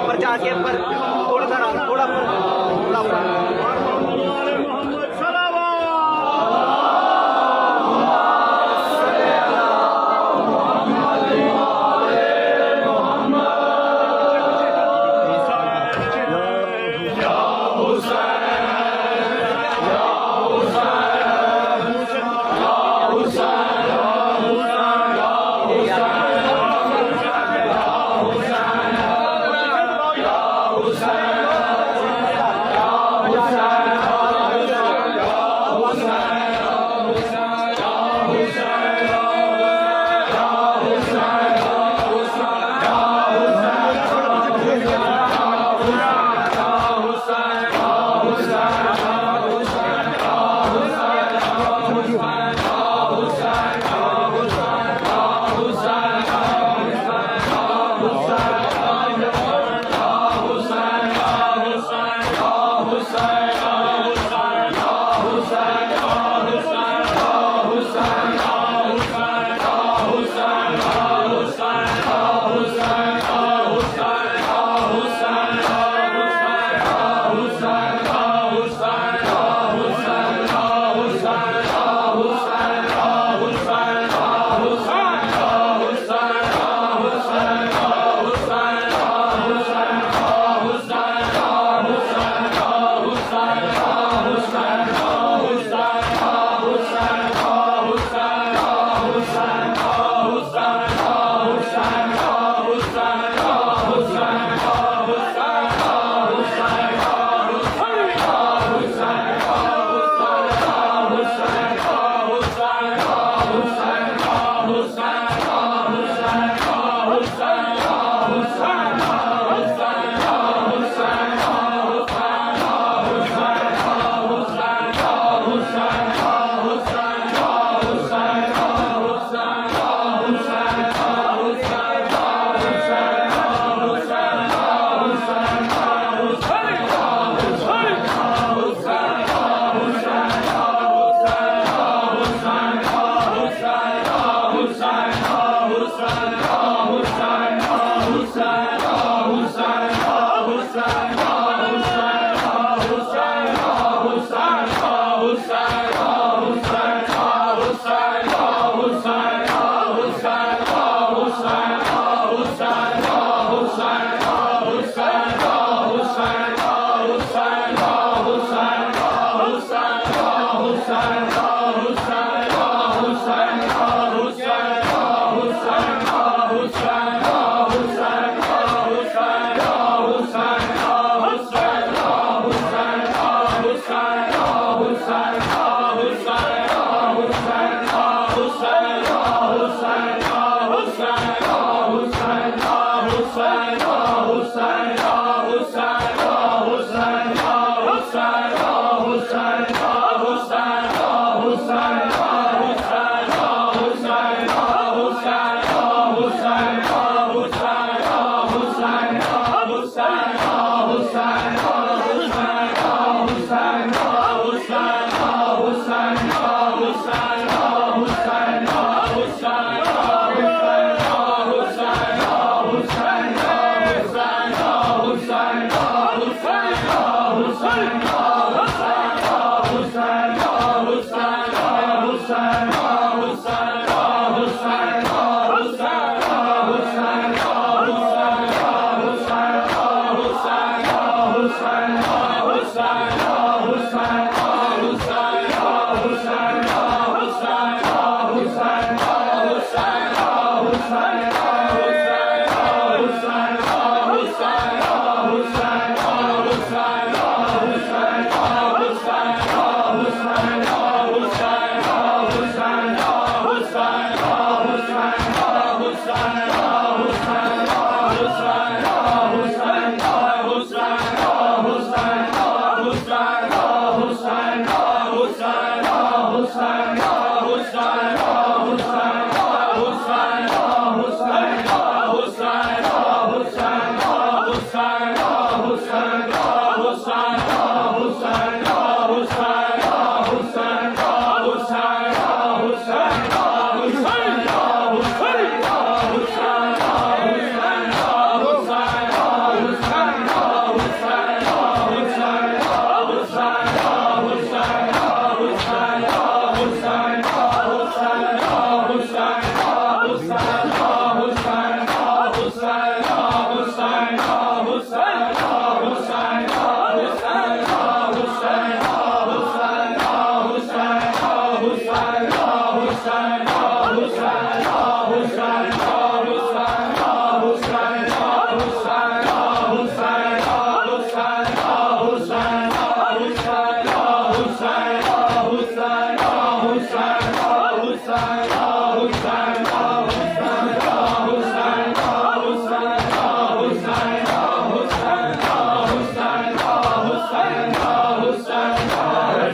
पर जाके पर थोड़ा सा थोड़ा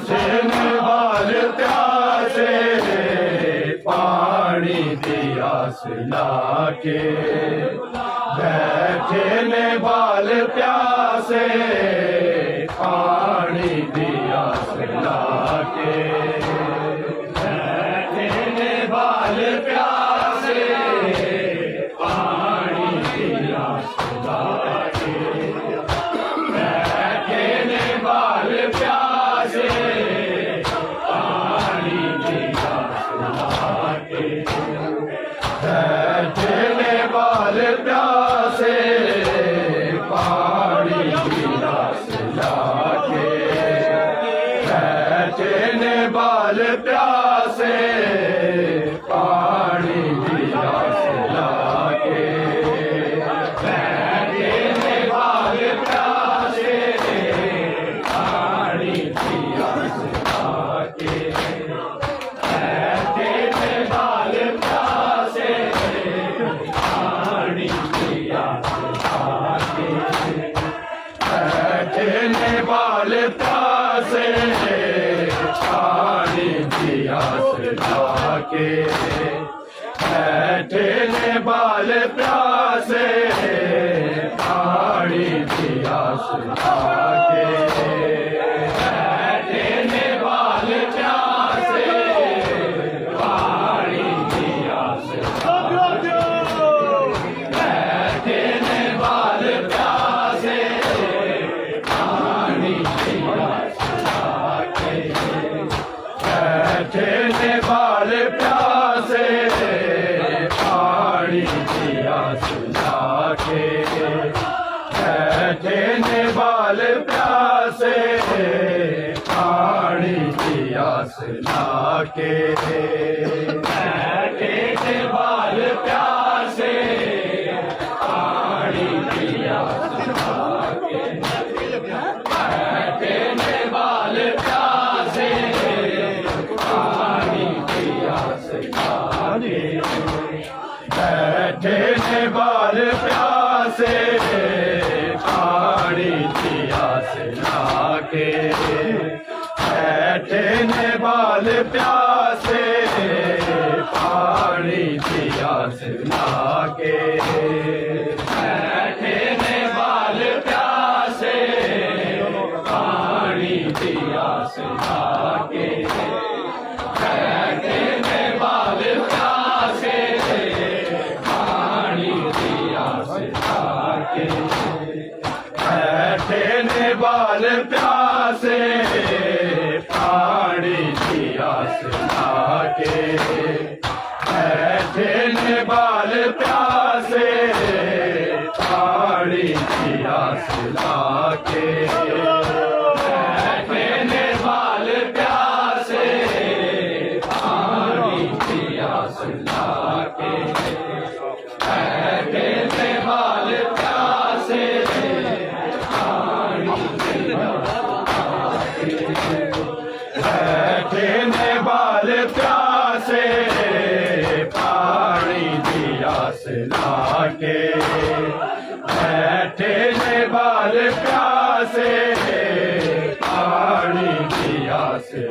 जिन बाल प्यासे पानी दिया लाके बैठे ने बाल प्यासे पानी दिया लाके बैठे ने बाल प्यासे पानी दिया लाके बैठे ने बाल प्यासे पानी दिया लाके बैठे ने बाल प्यासे पानी दिया लाके बैठे ने बाल प्यासे पानी दिया लाके बैठे ने बाल प्यासे पानी दिया लाके बैठे ने बाल प्यासे पानी दिया लाके बैठे ने बाल प्यासे पानी दिया लाके बैठे ने बाल प्यासे पानी दिया लाके बैठे ने बाल प्यासे पानी दिया बैठे ने बाल प्यासे पानी दिया लाके बैठे ने बाल प्यासे पानी दिया लाके बैठे ने बाल प्यासे पानी दिया लाके बैठे ने बाल प्यासे पानी दिया लाके बैठे ने बाल प्यासे पानी दिया लाके बैठे ने बाल प्यासे पानी दिया लाके बैठे ने बाल प्यासे पानी दिया लाके बैठे ने बाल प्यासे पानी दिया लाके बैठे ने बाल प्यासे पानी दिया लाके बैठे ने बाल प्यासे पानी दिया लाके बैठे ने बाल प्यासे पानी दिया लाके बैठे ने बाल प्यासे पानी दिया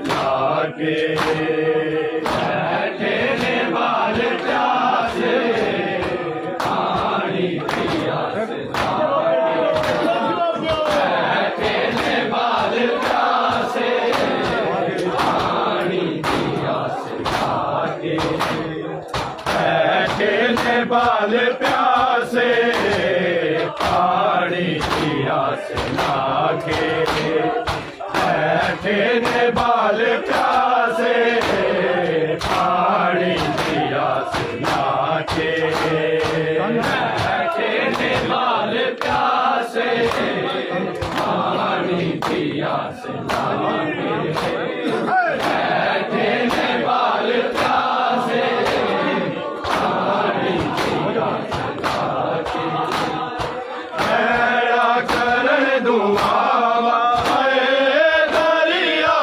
लाके बैठे ने बाल प्यासे पानी दिया बैठे ने बाल प्यासे पानी दिया लाके बैठे ने बाल प्यासे पानी दिया लाके बैठे ने बाल प्यासे पानी दिया बैठे ने बाल प्यासे पानी दिया लाके बैठे ने बाल प्यासे पानी दिया लाके बैठे ने बाल प्यासे पानी दिया लाके बैठे ने बाल प्यासे पानी दिया लाके बैठे ने बाल प्यासे पानी दिया लाके करण दुआ दरिया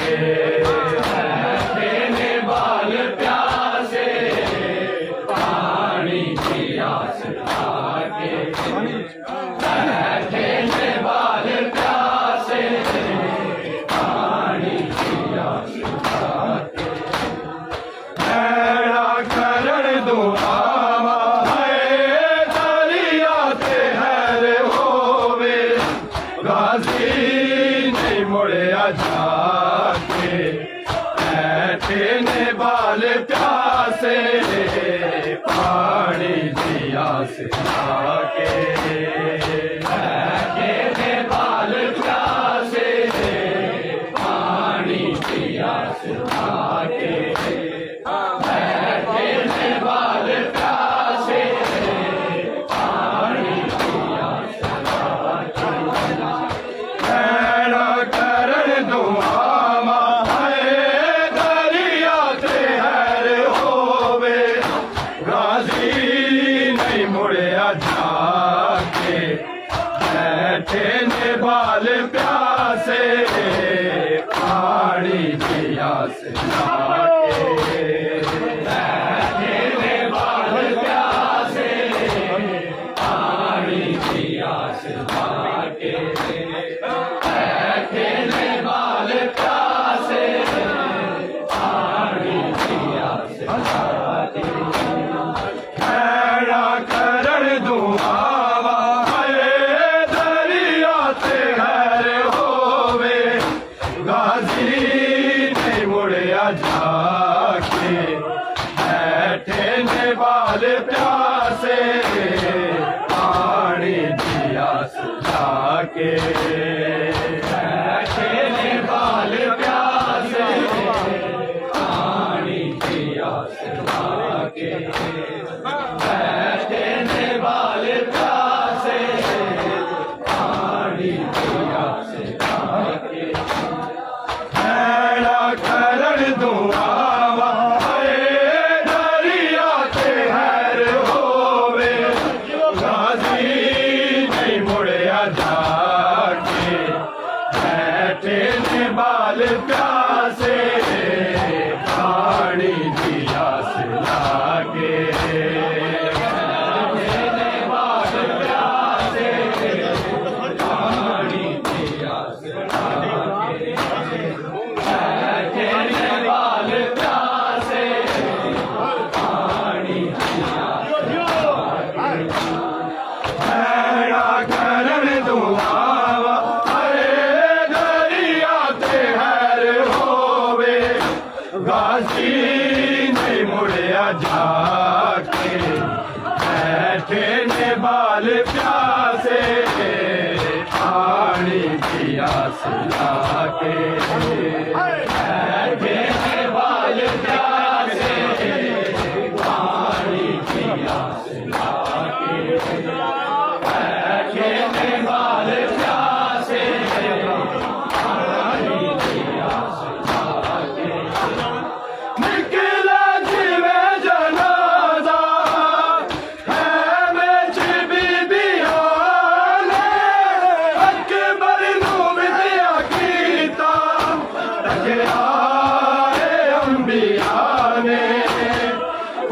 बैठे ने बाल प्यासे पानी की आस लाके बैठे ने बाल प्यासे पानी की आस लाके ऐड़ा करण दुआवा है दरिया ते हैर होवे गाजी नहीं मुड़िया जाके बैठे ने बाल प्यासे पानी दिया से आके बैठे ने बाल प्यासे पानी की आस लाके बैठे ने बाल प्यासे पानी की आस ऐड़ा करण दुआवा है दरिया ते हैर होवे गाजी नहीं मुड़िया जाके बैठे ने बाल प्यासे पानी दिया से लाके बैठे ने बाल प्यासे पानी की आस लाके बैठे ने बाल प्यासे पानी की आस लाके ऐड़ा करण दुआवा है दरिया ते हैर होवे गाजी नहीं मुड़िया जाके बैठे ने बाल प्यासे पानी दिया जाके बैठे ने बाल प्यासे पानी की आस लाके बैठे ने बाल प्यासे पानी की आस लाके ऐड़ा करण दुआवा है दरिया ते हैर होवे गाजी नहीं मुड़िया जाके बैठे ने बाल प्यासे पानी दिया से लागे बैठे ने बाल प्यासे पानी की आस लाके बैठे ने बाल प्यासे पानी की आस ऐड़ा करण दुआवा है दरिया ते हैर होवे गाजी नहीं मुड़िया जाके बैठे ने बाल प्यासे पानी दिया से लाके बैठे ने बाल प्यासे पानी की आस लाके बैठे ने बाल प्यासे पानी की आस लाके निकला जिवे जनाजा है बेच बीबिया ने अकबर नू विद्या कीता तकराए अंबिया ने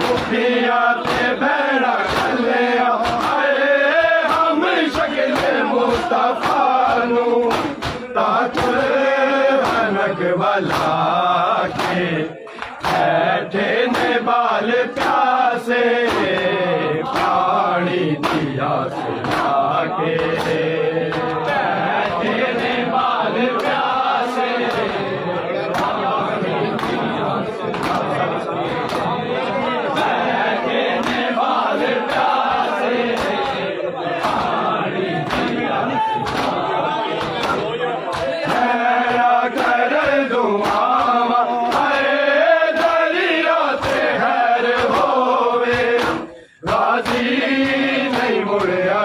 उठिया ते बैड़ा कलिया आए हम शक्ल मुस्तफा नू ताकुल हनक वाला के बैठे ने बाल प्यासे पानी दिया से लाके बैठे ने बाल प्यासे पानी की आस लाके बैठे ने बाल प्यासे पानी की आस ऐड़ा करण दुआवा है दरिया ते हैर होवे गाजी नहीं मुड़िया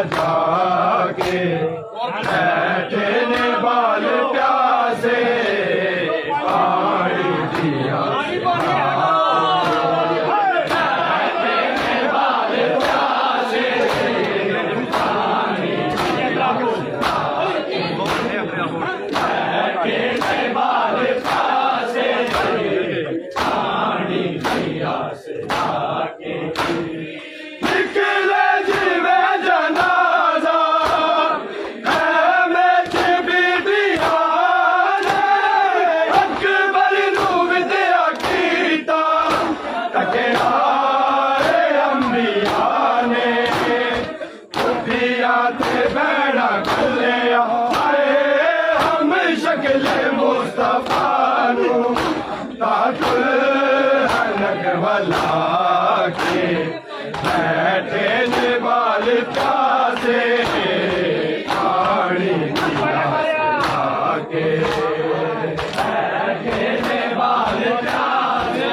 दुल्हन वाला के बैठे ने बाल प्यासे पानी दिया के बैठे ने बाल प्यासे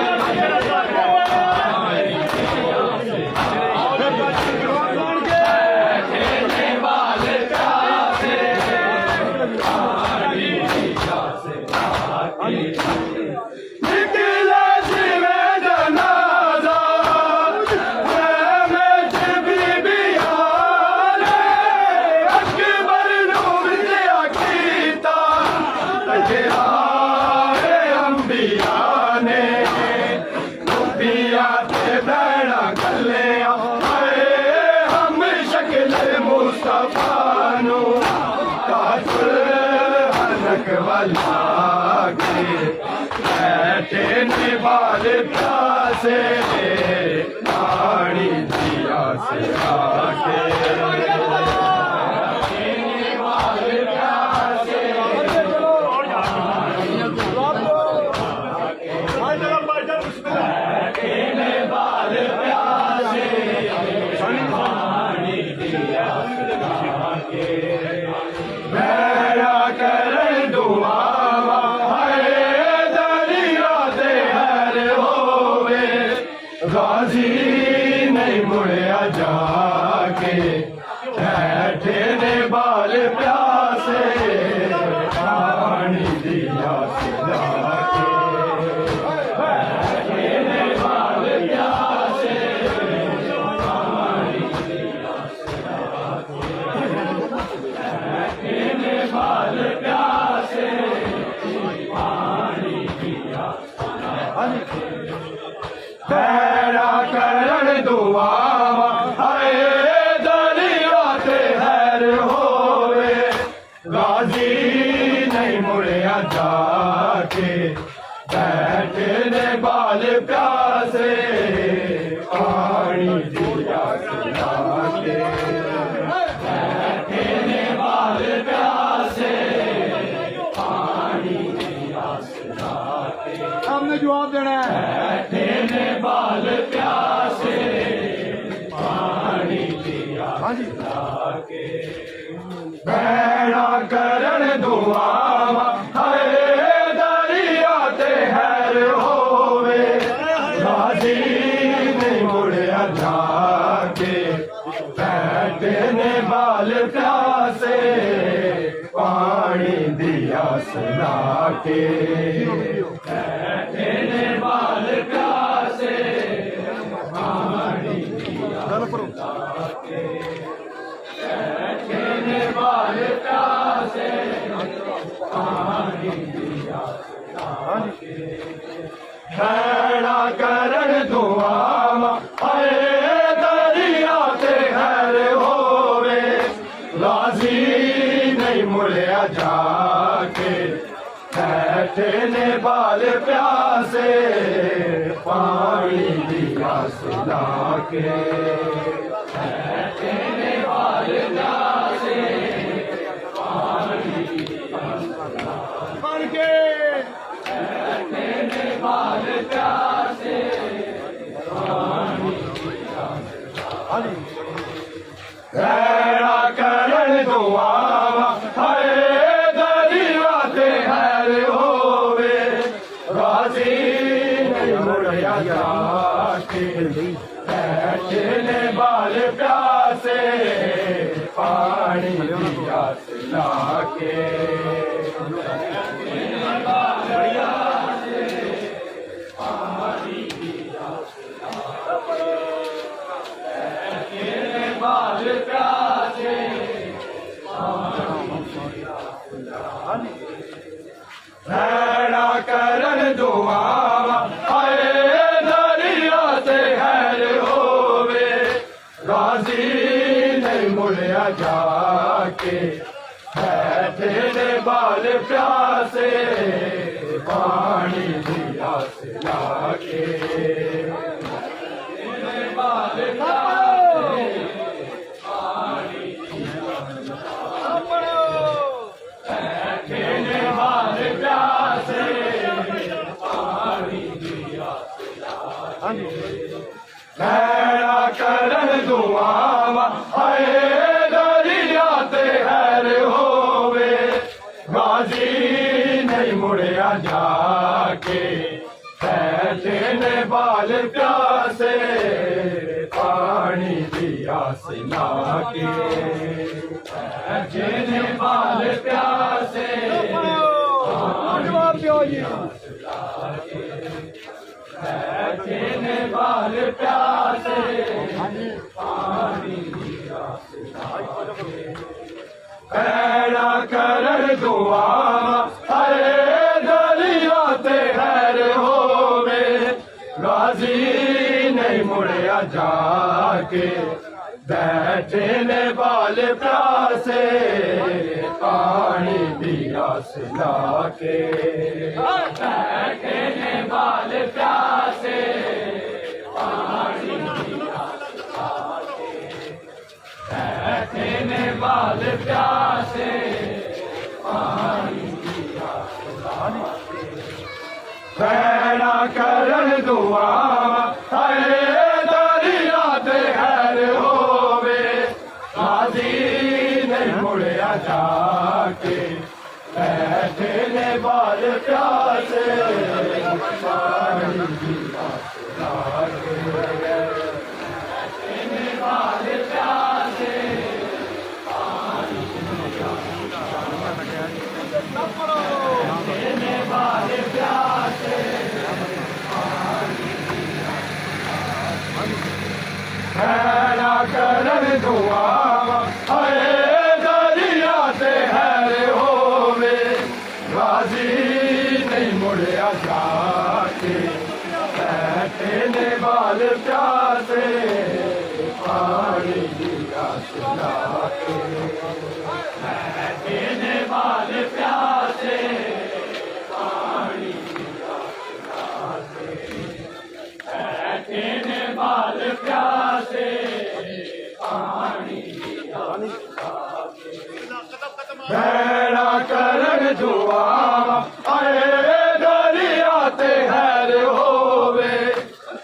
निकला जिवे जनाजा में बीबिया अकबर नूर दिया कीता तजराए अंबिया ने नबिया ते बैणा गले हम शक्ल मुस्तफा नु काजुल हनक वाला के बैठे ने बाल प्यासे पानी दिया से आके मेरा कर दुआ गाजी नहीं मुड़िया जाके बैठे ने बाल प्यासे पानी दिया सिला के बैठे ने बाल प्यासे पानी दिया सिला के बैठे ने बाल प्यासे पानी दिया मेरा करण दुआ हाय दरिया ते हैर होवे गाजी नहीं मुड़िया जाके बैठे ने बाल प्यासे पानी दिया सिला के बैठे ने बाल प्यासे पानी दिया सिला के हमने जवाब देना है बैठे ने बाल प्यासे पानी दिया के बैणा करण दुआ हाय दरिया ते हैर होवे गाजी नहीं मुड़िया जाके बैठे ने बाल प्यासे पानी दिया सला के बैठे ने बाल प्यासे पानी दिया सला के बैठे ने बाल प्यासे पानी दिया सला के बैणा करण दुआ हाय दरिया ते हैर होवे गाजी नहीं मुड़िया जाके बैठे ने बाल प्यासे पानी दिया सिला के बैठे ने बाल प्यासे पानी दिया सिला के बैठे ने बाल प्यासे पानी दिया बैणा करण दुआ हाय दरिया ते हैर होवे गाजी नहीं मुड़िया जाके बैठे ने बाल प्यासे पानी दिया सिला के बाल प्यासे बैणा करण दुआ हाय दरिया ते हैर होवे गाजी नहीं मुड़िया जाके बैठे ने बाल प्यासे पानी दिया सिला के बाल प्यासे पानी दिया बैठे ने बाल प्यासे पानी ਭੈੜਾ ਕਰਨ ਦੁਆਵਾਂ ਹਾਏ ਦਰਿਆ ਤੇ ਹੈਰ ਹੋਵੇ ਗਾਜ਼ੀ ਨਹੀਂ ਮੁੜਿਆ ਜਾ ਕੇ ਬੈਠੇ ਨੇ ਬਾਲ ਪਿਆਸੇ ਪਾਣੀ ਦੀ ਆਸ ਲਾ ਕੇ ਬੈਠੇ ਨੇ ਬਾਲ ਪਿਆਸੇ ਜਵਾਬ ਦਿਓ ਜੀ ਬੈਠੇ ਨੇ ਬਾਲ ਪਿਆਸੇ ਪਾਣੀ ਦੀ ਆਸ ਲਾ ਕੇ ਭੈੜਾ ਕਰਨ ਦੁਆਵਾਂ ਹਾਏ ਦਰਿਆ ਤੇ ਹੈਰ ਹੋਵੇ ਗਾਜ਼ੀ ਨਹੀਂ ਮੁੜਿਆ ਜਾ ਕੇ ਬੈਠੇ ਨੇ ਬਾਲ ਪਿਆਸੇ ਪਾਣੀ ਦੀ ਆਸ ਲਾ ਕੇ ਬੈਠੇ ਨੇ ਬਾਲ ਪਿਆਸੇ ਪਾਣੀ ਦੀ ਆਸ ਲਾ ਕੇ ਬੈਠੇ ਨੇ ਬਾਲ ਪਿਆਸੇ ਪਾਣੀ ਦੀ ਆਸ ਲਾ ਕੇ ਭੈੜਾ ਕਰਨ ਦੁਆਵਾਂ ਹਾਏ ਦਰਿਆ ਤੇ ਹੈਰ ਹੋਵੇ ਗਾਜ਼ੀ ਨਹੀਂ ਮੁੜਿਆ ਜਾ ਕੇ ਬੈਠੇ ਨੇ ਬਾਲ ਪਿਆਸੇ ਪਾਣੀ ਦੀ ਆਸ ਲਾ ਕੇ ਬੈਠੇ ਨੇ ਬਾਲ ਪਿਆਸੇ ਪਾਣੀ ਦੀ ਆਸ ਲਾ ਕੇ ਬੈਠੇ ਨੇ ਬਾਲ ਪਿਆਸੇ ਭੈੜਾ ਕਰਨ ਦੁਆਵਾਂ ਹਾਏ ਦਰਿਆ ਤੇ ਹੈਰ ਹੋਵੇ ਗਾਜ਼ੀ ਨਹੀਂ ਮੁੜਿਆ ਜਾ ਕੇ ਬੈਠੇ ਨੇ ਬਾਲ ਪਿਆਸੇ ਪਾਣੀ ਦੀ ਆਸ ਲਾ ਕੇ ਬੈਠੇ ਨੇ ਬਾਲ ਪਿਆਸੇ ਪਾਣੀ ਦੀ ਆਸ ਲਾ ਕੇ ਬੈਠੇ ਨੇ ਬਾਲ ਪਿਆਸੇ ਪਾਣੀ ਦੀ ਆਸ ਲਾ ਕੇ ਭੈੜਾ ਕਰਨ ਦੁਆਵਾਂ ਆਏ ਦਰਿਆ ਤੇ ਹੈਰ ਹੋਵੇ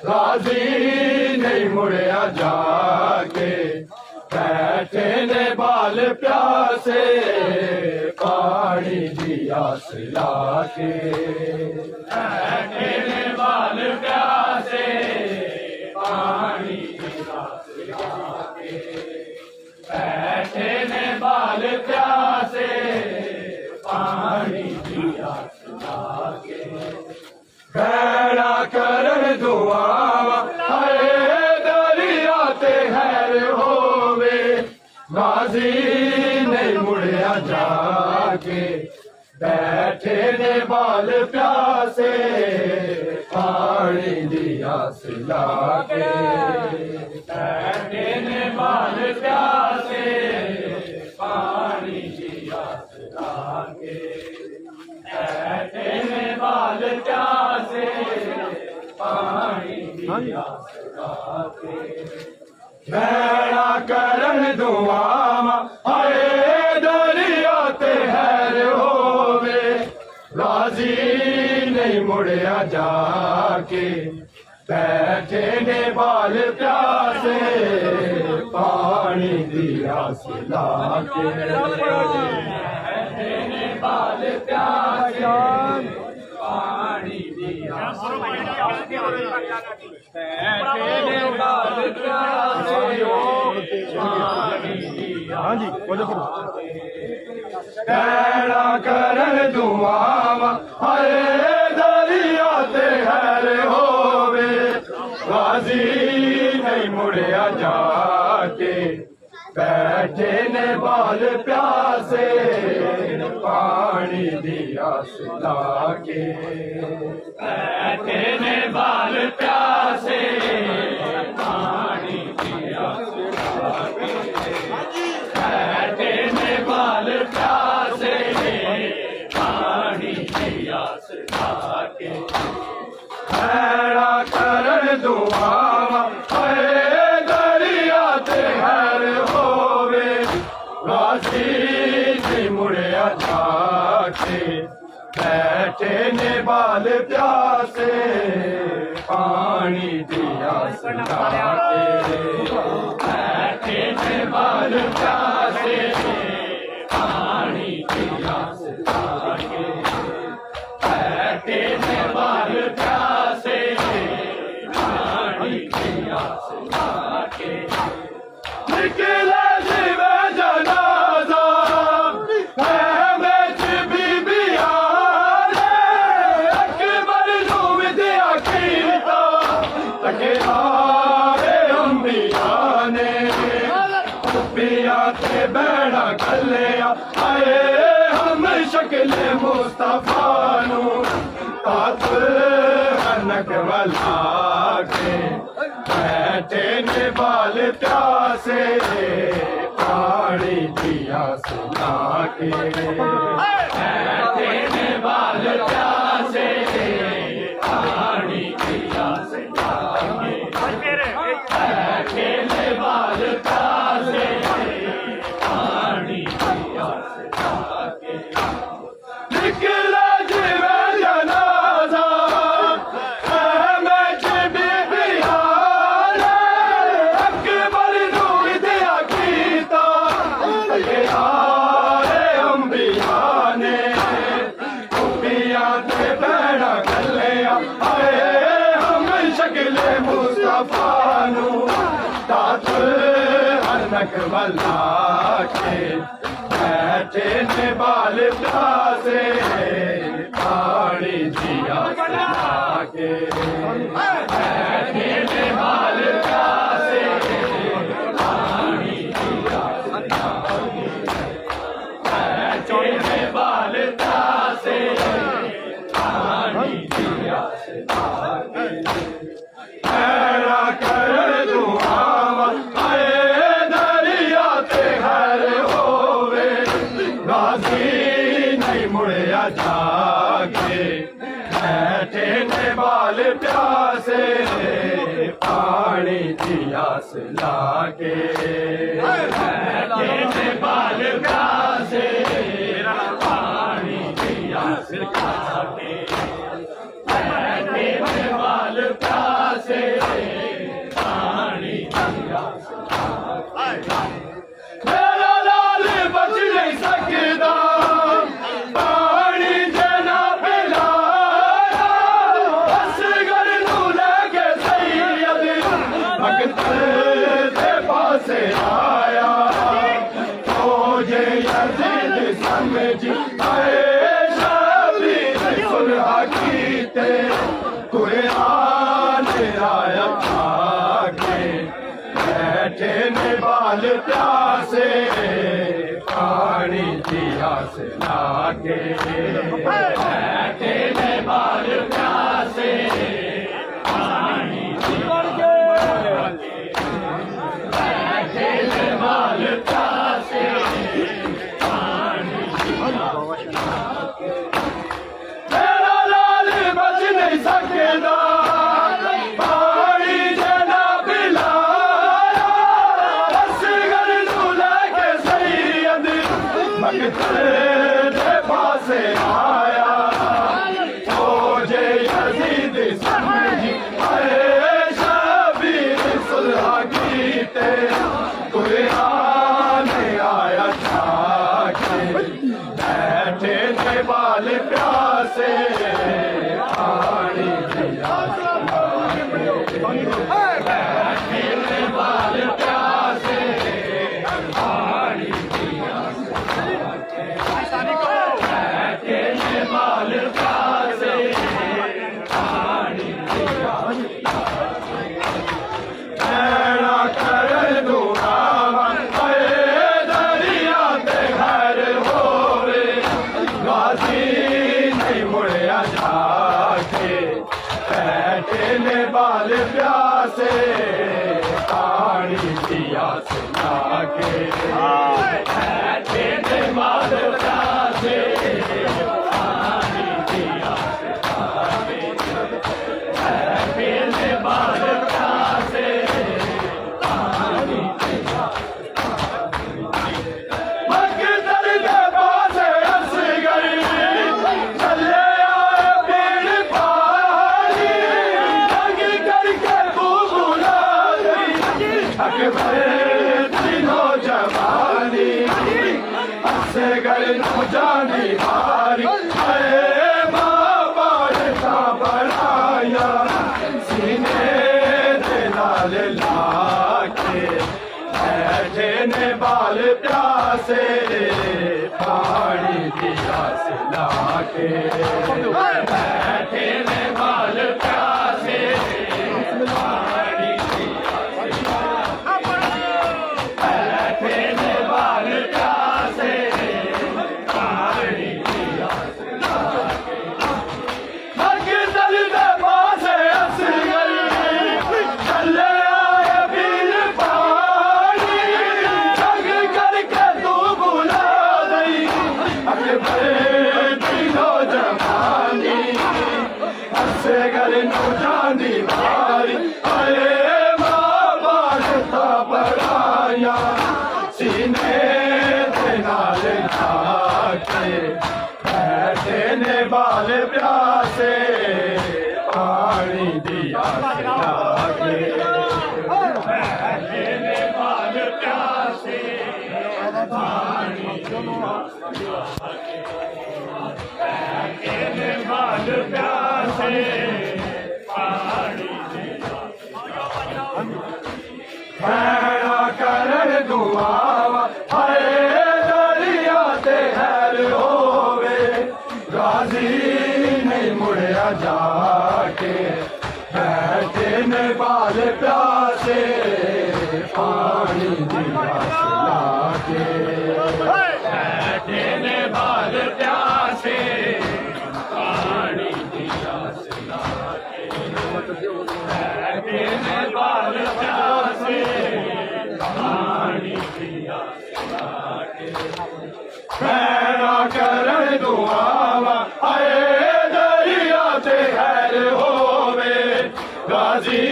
ਗਾਜ਼ੀ ਨਹੀਂ ਮੁੜਿਆ ਜਾ ਕੇ ਬੈਠੇ ਨੇ ਬਾਲ ਪਿਆਸੇ ਪਾਣੀ ਦੀ ਆਸ ਲਾ ਕੇ ਬੈਠੇ ਨੇ ਬਾਲ ਪਿਆਸੇ ਪਾਣੀ ਦੀ ਆਸ ਲਾ ਕੇ ਬੈਠੇ ਨੇ ਬਾਲ ਪਿਆਸੇ ਪਾਣੀ ਦੀ ਆਸ ਲਾ ਕੇ ਭੈੜਾ ਕਰਨ ਦੁਆਵਾਂ ਹਾਏ ਦਰਿਆ ਤੇ ਹੈਰ ਹੋਵੇ ਗਾਜ਼ੀ ਨਹੀਂ ਮੁੜਿਆ ਜਾ ਕੇ ਬੈਠੇ ਨੇ ਬਾਲ ਪਿਆਸੇ ਪਾਣੀ ਦੀ ਆਸ ਲਾ ਕੇ ਬੈਠੇ ਨੇ ਬਾਲ ਪਿਆਸੇ ਪਾਣੀ ਦੀ ਆਸ ਲਾ ਕੇ ਬੈਠੇ ਨੇ ਬਾਲ ਪਿਆਸੇ ਪਾਣੀ ਦੀ ਆਸ ਲਾ ਕੇ ਭੈੜਾ ਕਰਨ ਦੁਆਵਾਂ ਹਾਏ ਦਰਿਆ ਤੇ ਹੈਰ ਹੋਵੇ ਗਾਜ਼ੀ ਨਹੀਂ ਮੁੜਿਆ ਜਾ ਕੇ ਬੈਠੇ ਨੇ ਬਾਲ ਪਿਆਸੇ ਪਾਣੀ ਦੀ ਆਸ ਲਾ ਕੇ ਬੈਠੇ ਨੇ ਬਾਲ ਪਿਆਸੇ ਪਾਣੀ ਦੀ ਆਸ ਲਾ ਕੇ ਬੈਠੇ ਨੇ ਬਾਲ ਪਿਆਸੇ ਹਾਂਜੀ ਭੈੜਾ ਕਰਨ ਦੁਆਵਾਂ ਹਾਏ ਦਰਿਆ ਤੇ ਹੈਰ ਹੋਵੇ ਗਾਜ਼ੀ ਨਹੀਂ ਮੁੜਿਆ ਜਾ ਕੇ ਬੈਠੇ ਨੇ ਬਾਲ ਪਿਆਸੇ ਪਾਣੀ ਦੀ ਆਸ ਲਾ ਕੇ ਬੈਠੇ ਨੇ ਬਾਲ ਪਿਆਸੇ ਪਾਣੀ ਦੀ ਆਸ ਲਾ ਕੇ ਬੈਠੇ ਨੇ ਬਾਲ ਪਿਆਸੇ ਪਾਣੀ ਦੀ ਆਸ ਲਾ ਕੇ ਭੈੜਾ ਕਰਨ ਦੁਆਵਾਂ ਹਾਏ ਦਰਿਆ ਤੇ ਹੈਰ ਹੋਵੇ ਗਾਜ਼ੀ ਨਹੀਂ ਮੁੜਿਆ ਜਾ ਕੇ ਬੈਠੇ ਨੇ ਬਾਲ ਪਿਆਸੇ ਪਾਣੀ ਦੀ बैठे ने बाल प्यासे पानी की आस लागे बैठे ने बाल प्यासे पानी की आस लागे निकले जीवे जनाजा है बेच बीबिया ने अकबर नू विद्या कीता तके आरे अंबिया ने पिया ते बैड़ा कलिया आए हम शक्ल मुस्तफा नू तातुल हनक वाला के बैठे ने बाल प्यासे पानी पिया सुना के बैठे ने बाल प्यासे पानी पिया सुना के बैठे ने बाल प्यासे पानी पिया सुना के निकला जीवे जनाजा अहमद बीबिया ने अकबर नू विद्या कीता तके आरे अंबिया ने पिया ते बैड़ा कलिया आए हम शक्ल मुस्तफा नू तातुल हनक वाला के बैठे ने बाल प्यासे पानी जिया के बैठे ने बाल प्यासे पानी जिया बैठे ने बाल प्यासे पानी जिया ऐरा कर दुआवा आए दरिया ते घर होवे गाजी नहीं मुड़िया जाके बैठे ने बाल प्यासे पानी जियास लाके बैठे ने बाल प्यासे पानी जियास लाके बैठे ने बाल प्यासे पानी जियास लाके मेरा लाल बच नहीं सकता पानी जना पिलाया असगर नू लेके सैयद अख्तर दे पासे आया मुझे यजीद समझ आए शबीर सुलह कीते कुरान आया आगे बैठे ने बाल प्यासे पानी जियास लागे बैठे ने बाल प्यासे पानी बैठे ने बाल प्यासे पानी मेरा लाल बच नहीं सकता पानी जना पिलाया असगर नू लेके सैयद अख्तर दे पासे आया मुझे यजीद समझ आए शबीर सुलह कीते कुरान आया जाके बैठे ने बाल प्यासे पानी जियास बैठे ने बाल प्यासे पानी जियास बैठे ने बाल प्यासे पानी ऐरा कर दुआवा आए दरिया ते घर होवे गाजी नहीं मुड़िया जाके बैठे ने बाल प्यासे पानी जियास लागे बैठे ने बाल प्यासे पानी जियास लागे बैठे ने बाल प्यासे पानी मकदर के पास असगर चले आए पीड़ पानी रंग करके बुबुला ने बाल प्यासे पानी दिया सिला के बैठे ने बाल प्यासे पानी बैठे ने बाल प्यासे पानी के दल दे पासे हंस गई चले आए पीर पानी जग करके तू बुला गई अकबर दिलो जवानी हंस गल नो जानी मारी अरे माँ बाजता बड़ाया सीने दे नाल जाके बैठे ने बाल प्यासे पानी दिया सिला के बैठे ने बाल प्यासे पानी बैठे ने बाल प्यासे पानी भैया करन दुआवा हरे दरिया ते हैर होवे गाजी नहीं मुड़िया जाके बैठे ने बाल प्यासे पानी दिया सिला के बैठे ने बाल प्यासे पानी दिया सिला के बैठे ने बाल प्यासे पानी दिया सिला के भैया करन दुआवा हरे दरिया ते हैर होवे गाजी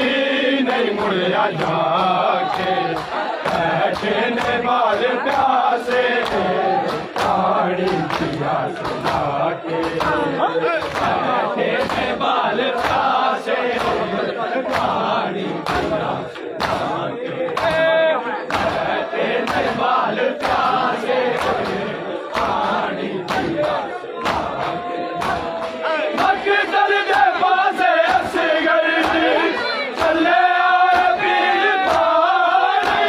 नहीं मुड़िया जाके बैठे ने बाल प्यासे पानी दिया सिला के बैठे ने बाल प्यासे पानी दिया सिला के बैठे ने बाल प्यासे पानी दिया अकबर दे पासे हंस गई चले आए पीर पानी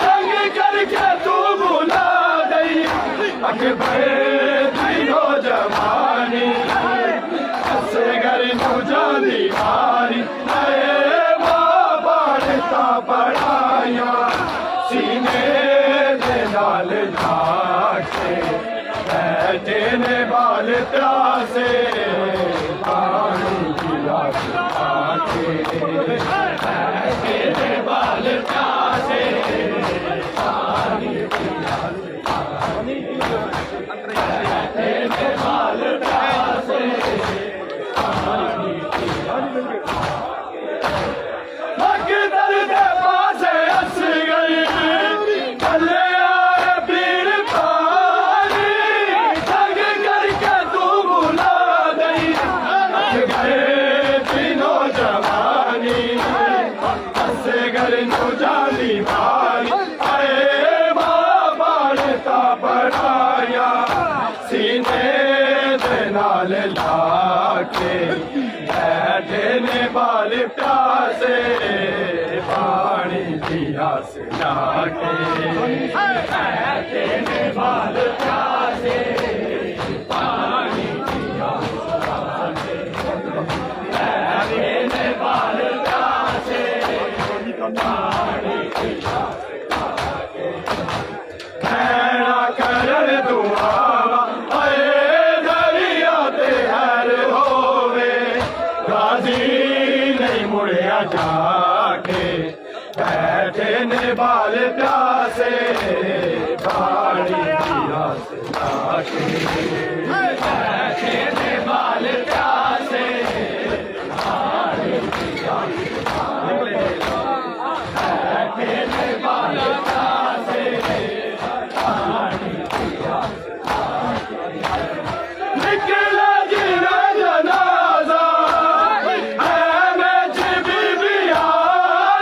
जंग करके तू बुला गई अकबर दिलो जवानी हंस गई तू जानी मारी अरे माँ बाढ़ता पढ़ाया सीने दे नाल जाके बैठे ने बाल प्यासे पानी दिया सिला के बैठे ने बाल प्यासे पानी दिया बैठे ने बाल प्यासे पानी अकबर दे पासे हंस गई चले आए पीर पानी जग करके तू बुला गई गए तीनों जवानी हंस गल नो जानी मारी अरे माँ बाढ़ता पढ़ाया सीने दे नाल लाके बैठे ने बाल प्यासे पानी दिया सिला के बैठे ने बाल प्यासे पानी दिया बैठे ने बाल प्यासे पानी दिया भैया करन दुआवा अरे दरिया ते हैर होवे गाजी नहीं मुड़िया जाके बैठे ने बाल प्यासे पानी दिया सिला के बैठे ने बाल प्यासे पानी दिया बैठे ने बाल प्यासे पानी दिया निकला जिना जनाजा है मैं बीबिया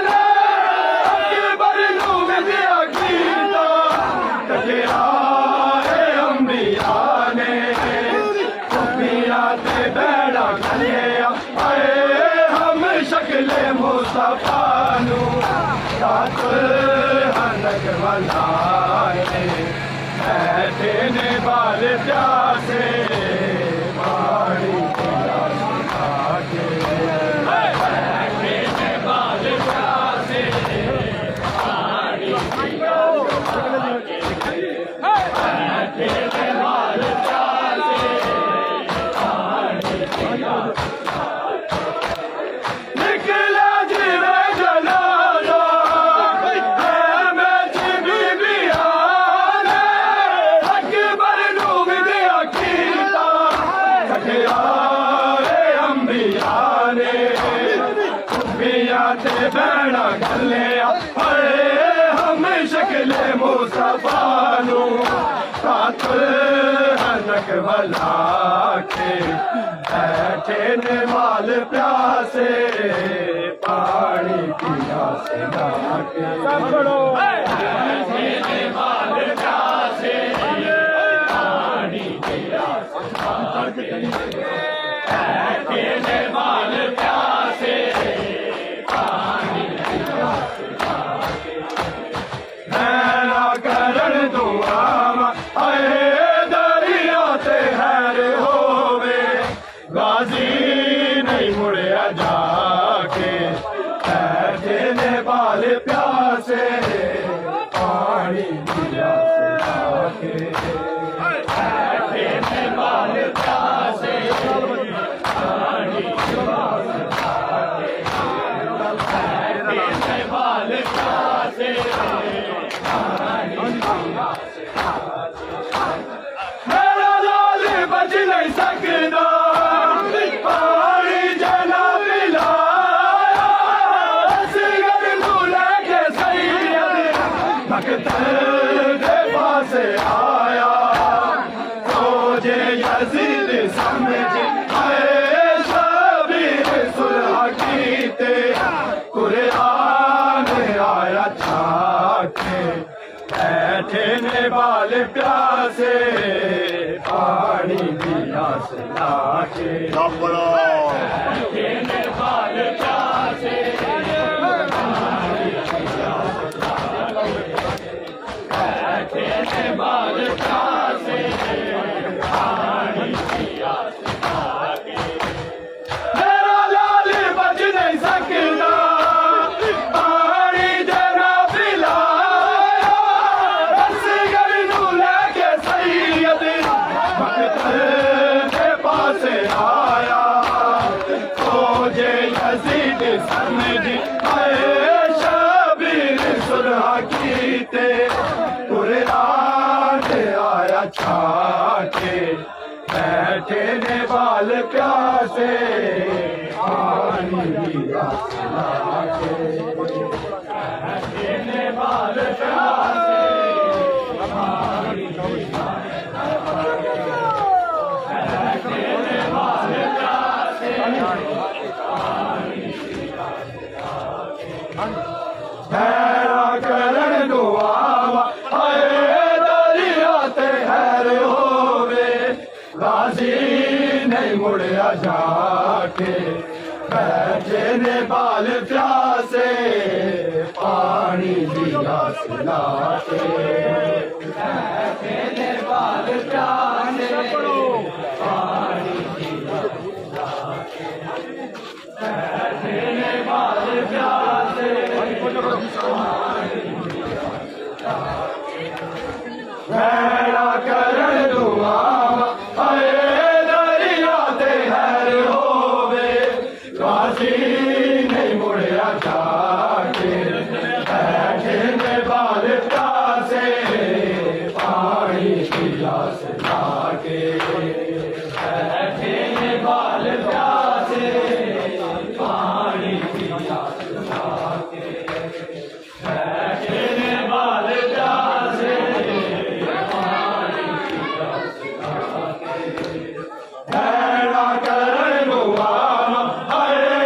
ने अकबर नू विद्या कीता टकराए अंबिया ने भला के बैठे ने बाल प्यासे पानी पिया के बैठे ने बाल प्यासे पानी पिया के बैठे ने बाल प्यासे पानी पिया निकला जिवे जनाजा है मेरी बीबिया ने अकबर नू विद्या कीता सखियारे अंबिया ने खुफिया ते बैणा गलिया अरे हम शक्ले मुस्तफा नू कातल हनक भला के बैठे ने माल प्यासे पानी पिया से के बैठे ने बाल प्यासे पानी पिया के बैठे ने बाल प्यासे पानी पिया हैरा करण दुआ अरे दरिया ते हैर होवे गाजी नहीं मुड़िया जाके बैठे ने बाल प्यासे पानी पिया से बैठे ने बाल प्यासे पानी बैठे ने बाल प्यासे मेरा लाल बच नहीं सकता पानी जना पिलाया असगर तू लेके सैयद भक्त के पास आया सोजे यजीद समझ आए शबीर सुलह कीते कुरान आया छाके बैठे ने बाल प्यासे पानी पिया से लाके बैठे ने बाल प्यासे बैठे ने बाल प्यासे पानी पिया मेरा लाल बच नहीं सकता पानी जना पिलाया असगर नू लेके सैयद भक्त के पास आया सोजे यजीद समझ आए शबीर सुलह कीते कुरान आया छाके बैठे ने बाल प्यासे पानी पिया के बैठे ने बाल प्यासे पानी पिया बैठे ने बाल प्यासे हैरा करण दुआ अरे दरिया ते हैर होवे गाजी नहीं मुड़िया जाके बैठे ने बाल प्यासे पानी पिया सिला के बैठे ने बाल प्यासे पानी पिया बैठे ने बाल प्यासे हैरा करण दुआ अरे दरिया ते हैर होवे गाजी नहीं मुड़िया जाके बैठे ने बाल प्यासे पानी पिया से लाके बैठे ने बाल प्यासे पानी पिया से लाके बैठे ने बाल प्यासे हैरा करण दुआ अरे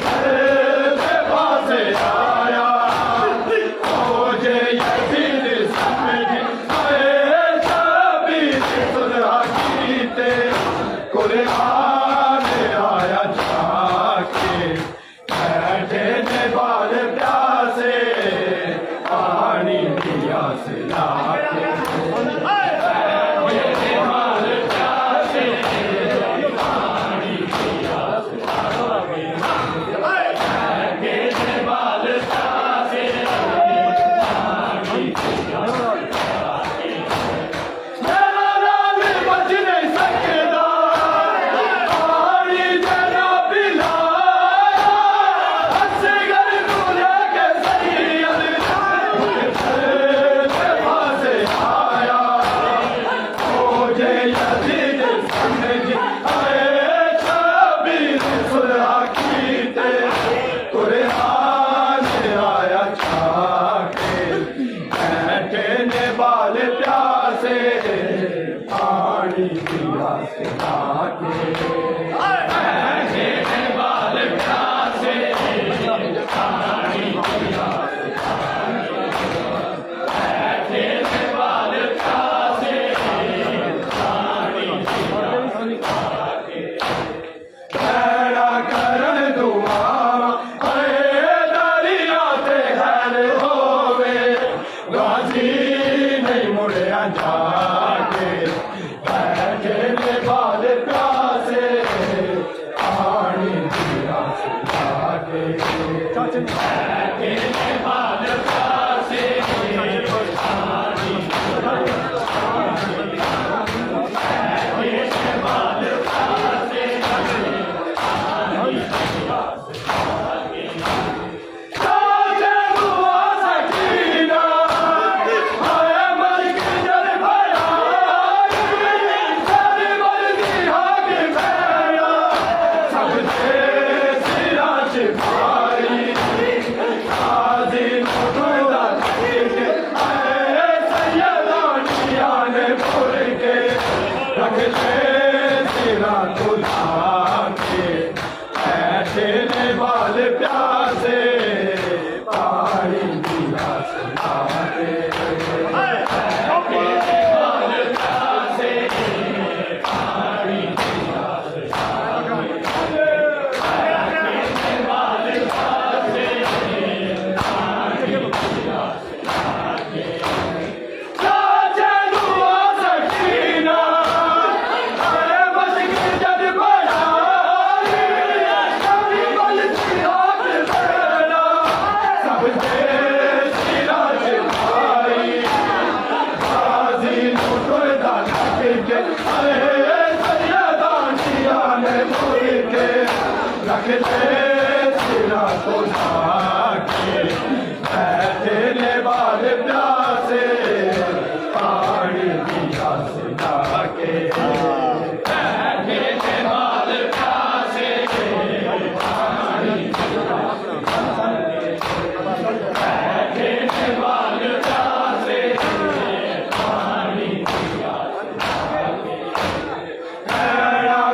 दे पासे आया मुझे यकीन समझ आए शबीर सुलह कीते कुरान आया जाके बैठे ने बाल प्यासे पानी दिया सिला के बाल प्यासे पानी पिया सिला के बाल प्यासे पानी पिया बाल प्यासे पानी पिया करन दुआ दरिया ते हर होवे गाजी जाके बैठे ने बाल प्यासे पानी दिया सिला के बैठे ने बाल प्यासे पानी बाल प्यासे बाल प्यासे पानी दिया सिला के बाल प्यासे पानी दिया सिला के बाल प्यासे पानी दिया रख ले सिरा को जाके बैठे ने बाल प्यासे पानी दिया सिला के बैठे ने बाल प्यासे पानी दिया बैठे ने बाल प्यासे पानी दिया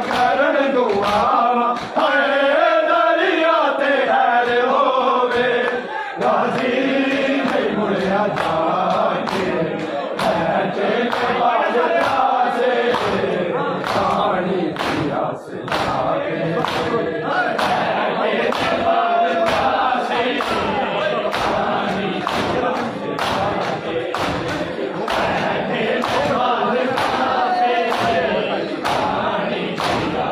करन दुआ गाजी नहीं मुड़िया जाके बैठे बाल प्यासे पानी पिया सिला के बाल प्यासे पानी पिया बाल प्यासे पानी पिया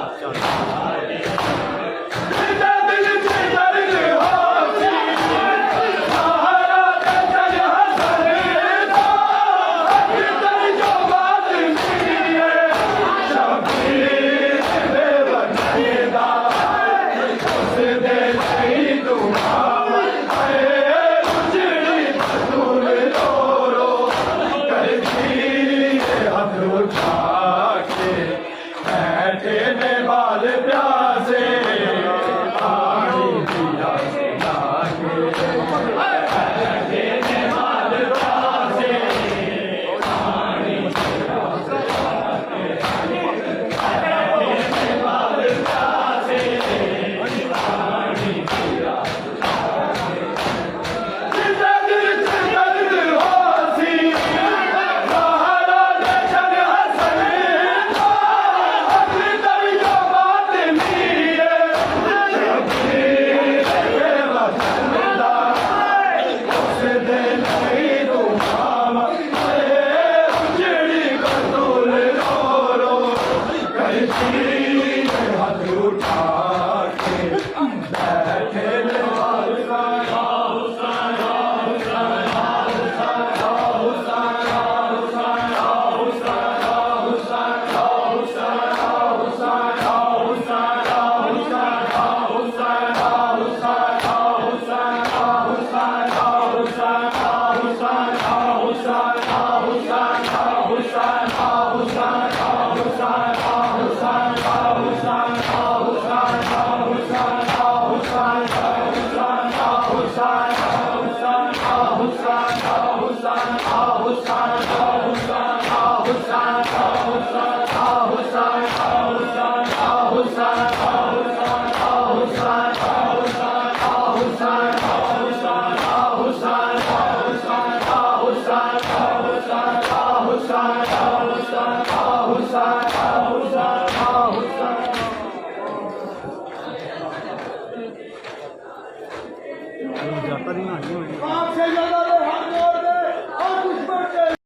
बाल प्यासे पानी दिया सिला के बाल प्यासे पानी दिया सिला के बाल प्यासे पानी Hussain,